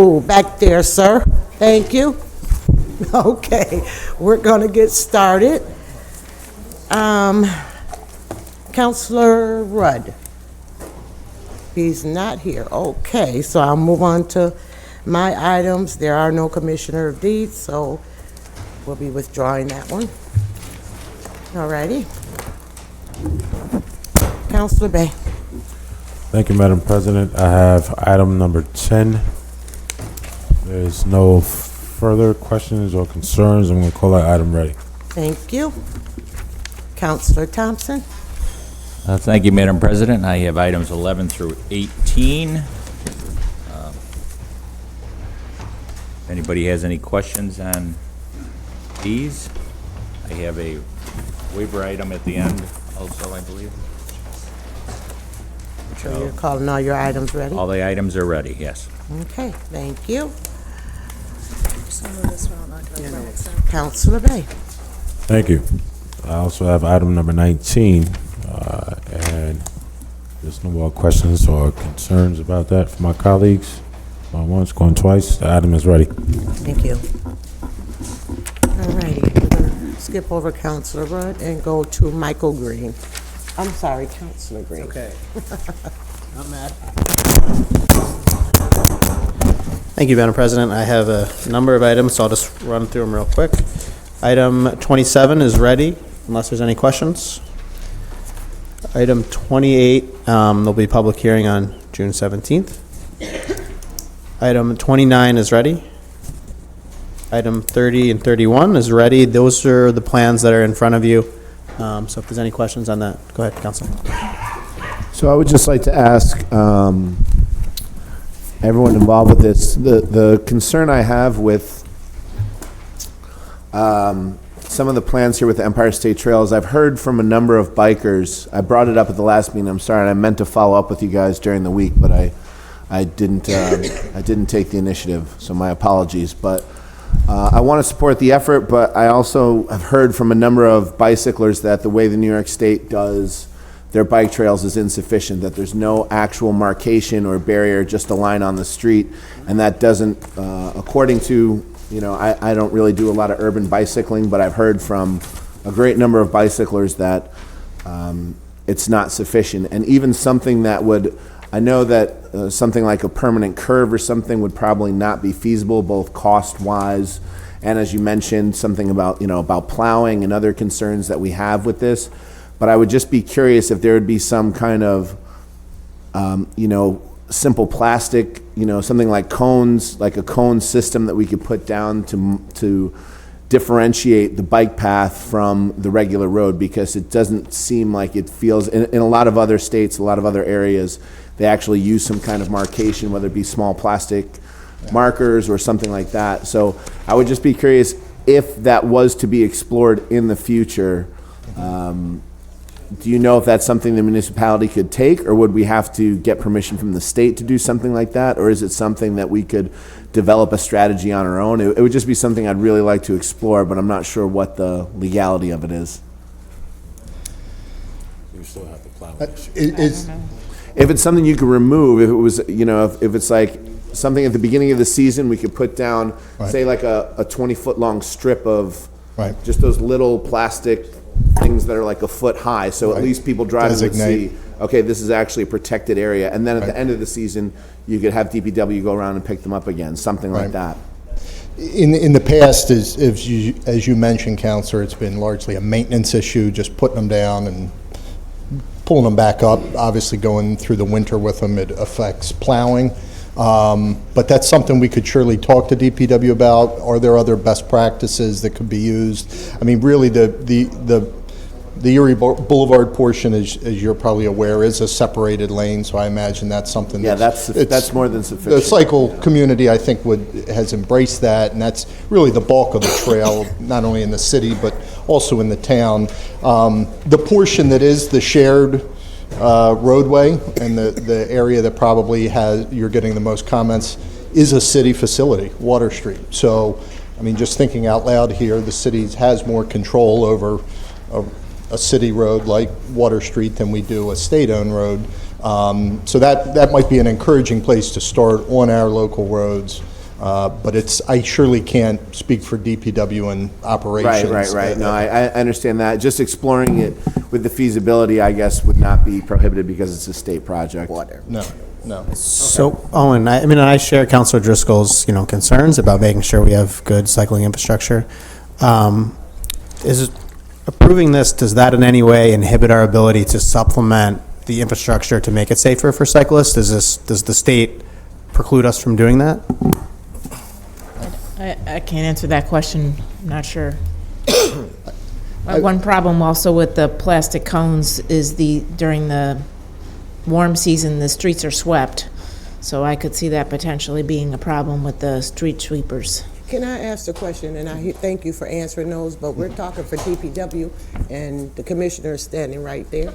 Oh, back there, sir. Thank you. Okay, we're going to get started. Councilor Rudd. He's not here. Okay, so I'll move on to my items. There are no Commissioner of Deeds, so we'll be withdrawing that one. All righty. Councilor Bay. Thank you, Madam President. I have item number 10. There's no further questions or concerns. I'm going to call that item ready. Thank you. Councilor Thompson. Thank you, Madam President. I have items 11 through 18. If anybody has any questions on these, I have a waiver item at the end also, I believe. So you're calling all your items ready? All the items are ready, yes. Okay, thank you. Some of this one, I'll not go back, so. Councilor Bay. Thank you. I also have item number 19, and there's no more questions or concerns about that from my colleagues. Going once, going twice. The item is ready. Thank you. All righty, we're going to skip over Councilor Rudd and go to Michael Green. I'm sorry, Councilor Green. Okay. Not mad. Thank you, Madam President. I have a number of items, so I'll just run through them real quick. Item 27 is ready, unless there's any questions. Item 28, there'll be a public hearing on June 17th. Item 29 is ready. Item 30 and 31 is ready. Those are the plans that are in front of you. So if there's any questions on that, go ahead, Council. So I would just like to ask everyone involved with this, the concern I have with some of the plans here with the Empire State Trails, I've heard from a number of bikers. I brought it up at the last meeting. I'm sorry, and I meant to follow up with you guys during the week, but I didn't take the initiative, so my apologies. But I want to support the effort, but I also have heard from a number of bicyclers that the way the New York State does their bike trails is insufficient, that there's no actual marcation or barrier, just a line on the street, and that doesn't, according to, I don't really do a lot of urban bicycling, but I've heard from a great number of bicyclers that it's not sufficient. And even something that would, I know that something like a permanent curve or something would probably not be feasible, both cost-wise, and as you mentioned, something about, about plowing and other concerns that we have with this. But I would just be curious if there would be some kind of, simple plastic, something like cones, like a cone system that we could put down to differentiate the bike path from the regular road, because it doesn't seem like it feels, in a lot of other states, a lot of other areas, they actually use some kind of marcation, whether it be small plastic markers or something like that. So I would just be curious if that was to be explored in the future. Do you know if that's something the municipality could take, or would we have to get permission from the state to do something like that? Or is it something that we could develop a strategy on our own? It would just be something I'd really like to explore, but I'm not sure what the legality of it is. You still have the plow. If it's something you could remove, if it was, if it's like something at the beginning of the season, we could put down, say like a 20-foot long strip of just those little plastic things that are like a foot high, so at least people driving would see, okay, this is actually a protected area. And then at the end of the season, you could have DPW go around and pick them up again, something like that. In the past, as you mentioned, Counselor, it's been largely a maintenance issue, just putting them down and pulling them back up. Obviously, going through the winter with them, it affects plowing. But that's something we could surely talk to DPW about. Are there other best practices that could be used? I mean, really, the Erie Boulevard portion, as you're probably aware, is a separated lane, so I imagine that's something. Yeah, that's more than sufficient. The cycle community, I think, has embraced that, and that's really the bulk of the trail, not only in the city but also in the town. The portion that is the shared roadway, and the area that probably you're getting the most comments, is a city facility, Water Street. So, I mean, just thinking out loud here, the city has more control over a city road like Water Street than we do a state-owned road. So that might be an encouraging place to start on our local roads. But I surely can't speak for DPW and operations. Right. No, I understand that. Just exploring it with the feasibility, I guess, would not be prohibited because it's a state project. No. So, Owen, I share Councilor Driscoll's, concerns about making sure we have good cycling infrastructure. Is approving this, does that in any way inhibit our ability to supplement the infrastructure to make it safer for cyclists? Does the state preclude us from doing that? I can't answer that question. I'm not sure. One problem also with the plastic cones is during the warm season, the streets are swept. So I could see that potentially being a problem with the street sweepers. Can I ask a question? And I thank you for answering those, but we're talking for DPW, and the commissioner is standing right there.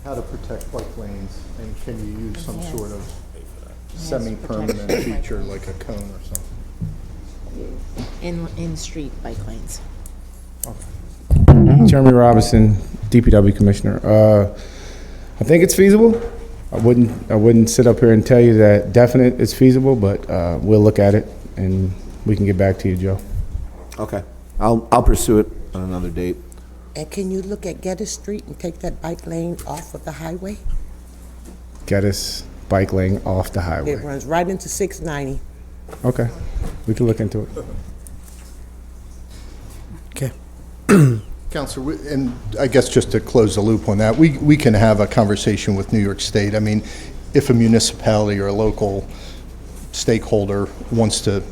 How to protect bike lanes, and can you use some sort of semi-permanent feature like a cone or something? In street bike lanes. Jeremy Robinson, DPW Commissioner. I think it's feasible. I wouldn't sit up here and tell you that definite it's feasible, but we'll look at it and we can get back to you, Joe. Okay. I'll pursue it on another date. And can you look at Geddes Street and take that bike lane off of the highway? Get us bike lane off the It highway. runs right into 690. Okay, we can look into it. Okay. Counselor, and I guess just to close the loop on that, we can have a conversation with New York State. I mean, if a municipality or a local stakeholder wants to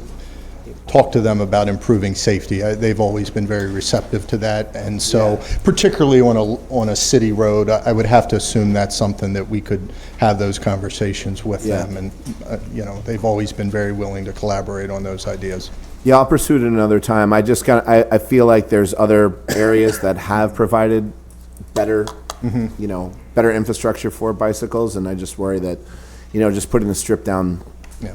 talk to them about improving safety, they've always been very receptive to that. And so, particularly on a city road, I would have to assume that's something that we could have those conversations with them. And, they've always been very willing to collaborate on those ideas. Yeah, I'll pursue it another time. I just I feel like there's other areas that have provided better, better infrastructure for bicycles, and I just worry that, just putting the strip down,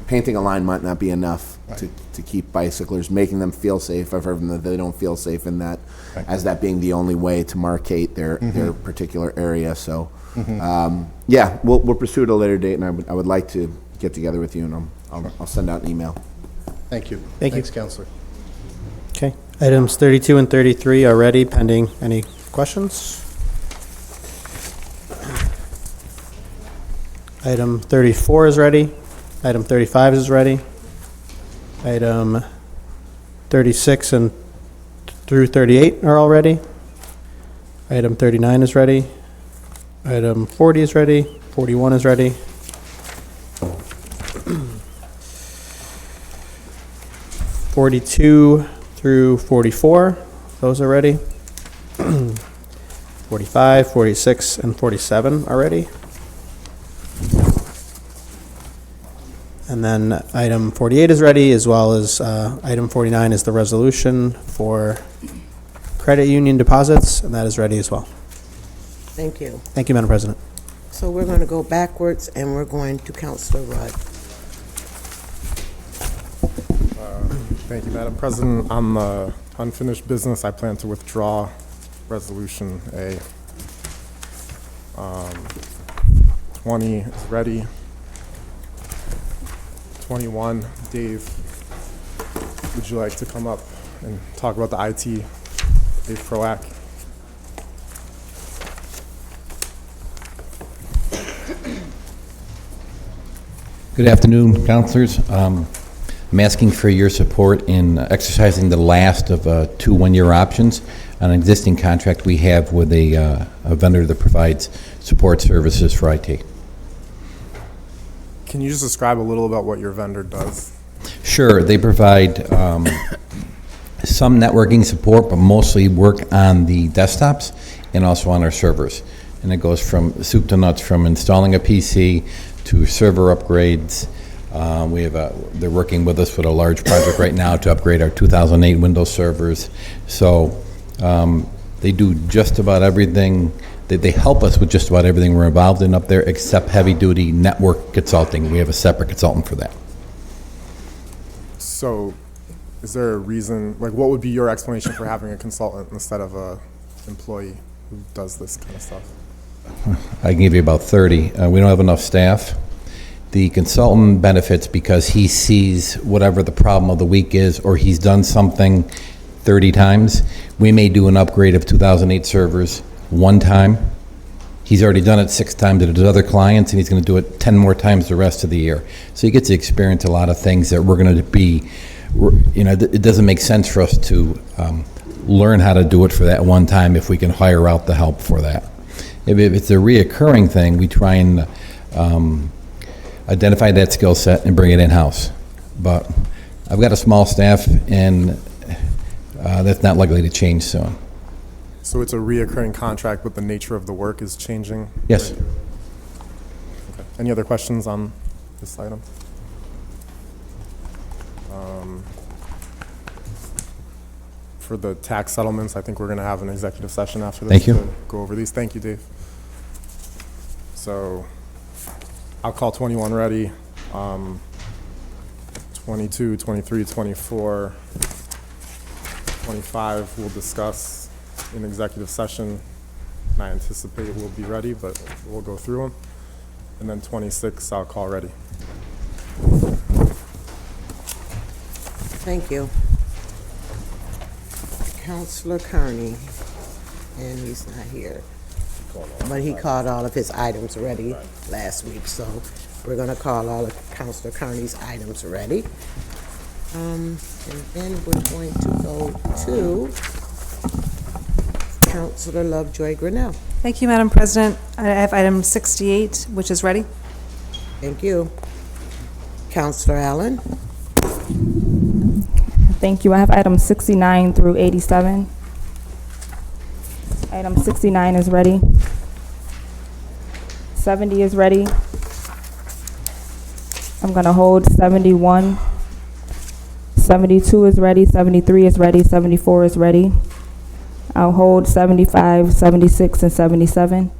painting a line might not be enough to keep bicyclers, making them feel safe. I've heard that they don't feel safe in that, as that being the only way to markate their particular area. So, we'll pursue it at a later date, and I would like to get together with you, and I'll send out an email. Thank you. Thank you. Thanks, Counselor. Okay. Items 32 and 33 are ready, pending any questions? Item 34 is ready. Item 35 is ready. Item 36 and through 38 are all ready. Item 39 is ready. Item 40 is ready. 41 is ready. 42 through 44, those are ready. 45, 46, and 47 are ready. And then item 48 is ready, as well as item 49 is the resolution for credit union deposits, and that is ready as well. Thank you. Thank you, Madam President. So we're going to go backwards, and we're going to Councilor Rudd. Thank you, Madam President. On the unfinished business, I plan to withdraw Resolution A. 20 is ready. 21, Dave, would you like to come up and talk about the IT, Dave Proack? Good afternoon, councilors. I'm asking for your support in exercising the last of 2 one-year options on an existing contract we have with a vendor that provides support services for IT. Can you just describe a little about what your vendor does? Sure. They provide some networking support, but mostly work on the desktops and also on our servers. And it goes from soup to nuts, from installing a PC to server upgrades. They're working with us with a large project right now to upgrade our 2008 Windows servers. So they do just about everything. They help us with just about everything we're involved in up there, except heavy-duty network consulting. We have a separate consultant for that. So is there a reason, what would be your explanation for having a consultant instead of a employee who does this kind of stuff? I can give you about 30. We don't have enough staff. The consultant benefits because he sees whatever the problem of the week is, or he's done something 30 times. We may do an upgrade of 2008 servers one time. He's already done it 6 times at his other clients, and he's going to do it 10 more times the rest of the year. So he gets to experience a lot of things that we're going to be, it doesn't make sense for us to learn how to do it for that one time if we can hire out the help for that. If it's a reoccurring thing, we try and identify that skill set and bring it in-house. But I've got a small staff, and that's not likely to change soon. So it's a reoccurring contract, but the nature of the work is changing? Yes. Okay. Any other questions on this item? For the tax settlements, I think we're going to have an executive session after this. Thank you. To go over these. Thank you, Dave. So I'll call 21 ready. 22, 23, 24, 25 we'll discuss in executive session. And I anticipate we'll be ready, but we'll go through them. And then 26 I'll call ready. Thank you. Counselor Kearney, and he's not here. But he called all of his items ready last week, so we're gonna call all of Counselor Kearney's items ready. And then we're going to go to Counselor Lovejoy Grinnell. Thank you, Madam President. I have item 68, which is ready. Thank you. Counselor Allen. Thank you. I have items 69 through 87. Item 69 is ready. 70 is ready. I'm going to hold 71. 72 is ready. 73 is ready. 74 is ready. I'll hold 75, 76, and 77.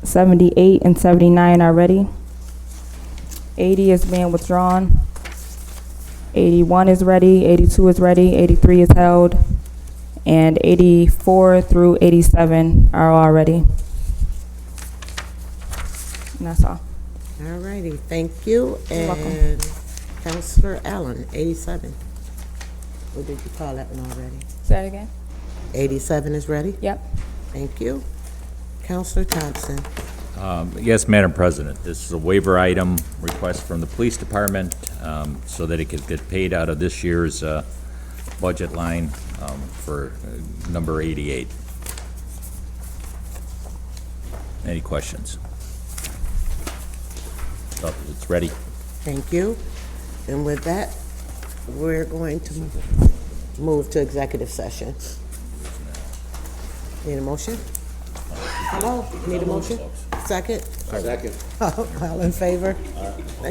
78 and 79 are ready. 80 is being withdrawn. 81 is ready, 82 is ready, 83 is held, and 84 through 87 are all ready. And that's all. All righty, thank you. You're welcome. And Counselor Allen, 87. Or did you call that one already? Say that again? 87 is ready? Yep. Thank you. Counselor Thompson. Yes, Madam President, this is a waiver item request from the police department so that it could get paid out of this year's budget line for number 88. Any questions? Oh, it's ready. Thank you. And with that, we're going to move to executive session. Need a motion? Hello, need a motion? Second? Second. All in favor? Thank